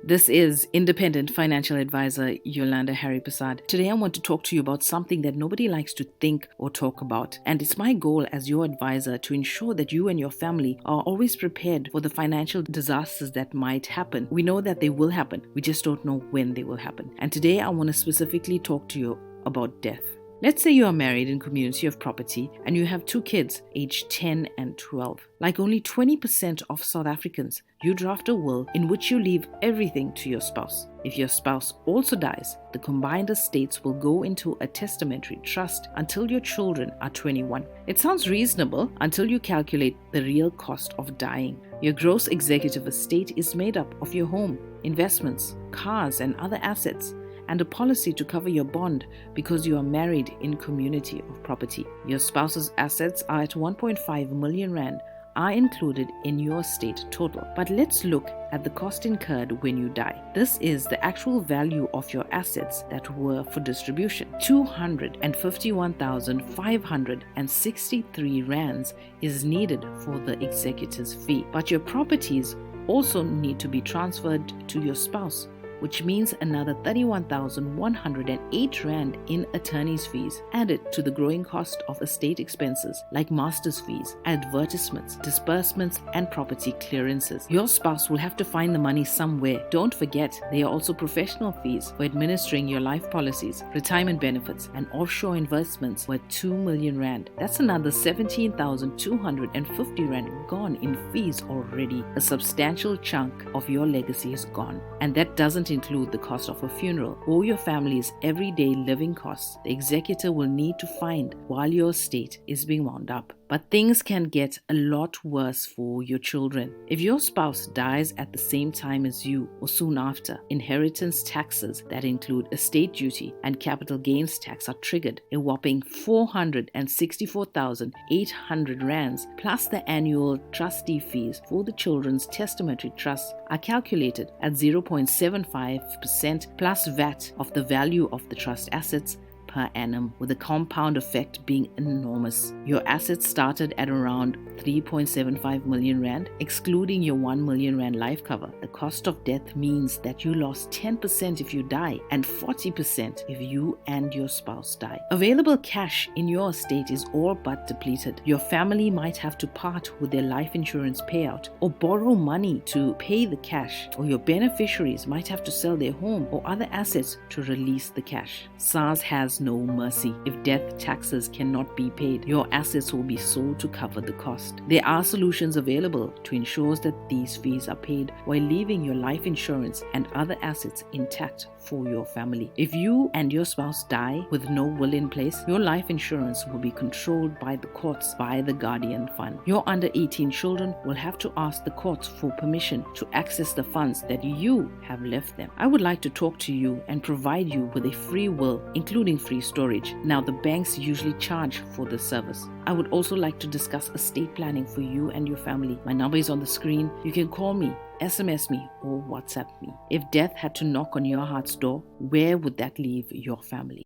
This is independent financial advisor Yolanda Harry Prasad. Today, I want to talk to you about something that nobody likes to think or talk about. And it's my goal as your advisor to ensure that you and your family are always prepared for the financial disasters that might happen. We know that they will happen, we just don't know when they will happen. And today, I want to specifically talk to you about death. Let's say you are married in community of property and you have two kids aged 10 and 12. Like only 20% of South Africans, you draft a will in which you leave everything to your spouse. If your spouse also dies, the combined estates will go into a testamentary trust until your children are 21. It sounds reasonable until you calculate the real cost of dying. Your gross executive estate is made up of your home, investments, cars, and other assets, and a policy to cover your bond because you are married in community of property. Your spouse's assets are at 1.5 million rand are included in your estate total. But let's look at the cost incurred when you die. This is the actual value of your assets that were for distribution. 251,563 rands is needed for the executor's fee. But your properties also need to be transferred to your spouse, which means another 31,108 rand in attorney's fees added to the growing cost of estate expenses like master's fees, advertisements, disbursements, and property clearances. Your spouse will have to find the money somewhere. Don't forget, there are also professional fees for administering your life policies, retirement benefits, and offshore investments worth 2 million rand. That's another 17,250 rand gone in fees already. A substantial chunk of your legacy is gone, and that doesn't include the cost of a funeral or your family's everyday living costs the executor will need to find while your estate is being wound up. But things can get a lot worse for your children. If your spouse dies at the same time as you or soon after, inheritance taxes that include estate duty and capital gains tax are triggered. A whopping 464,800 rands plus the annual trustee fees for the children's testamentary trust are calculated at 0.75% plus VAT of the value of the trust assets per annum, with the compound effect being enormous. Your assets started at around 3.75 million rand, excluding your 1 million rand life cover. The cost of death means that you lost 10% if you die and 40% if you and your spouse die. Available cash in your estate is all but depleted. Your family might have to part with their life insurance payout or borrow money to pay the cash, or your beneficiaries might have to sell their home or other assets to release the cash. SARS has no mercy. If death taxes cannot be paid, your assets will be sold to cover the cost. There are solutions available to ensure that these fees are paid while leaving your life insurance and other assets intact for your family. If you and your spouse die with no will in place, your life insurance will be controlled by the courts by the Guardian Fund. Your under 18 children will have to ask the courts for permission to access the funds that you have left them. I would like to talk to you and provide you with a free will, including free storage. Now, the banks usually charge for this service. I would also like to discuss estate planning for you and your family. My number is on the screen. You can call me, SMS me, or WhatsApp me. If death had to knock on your heart's door, where would that leave your family?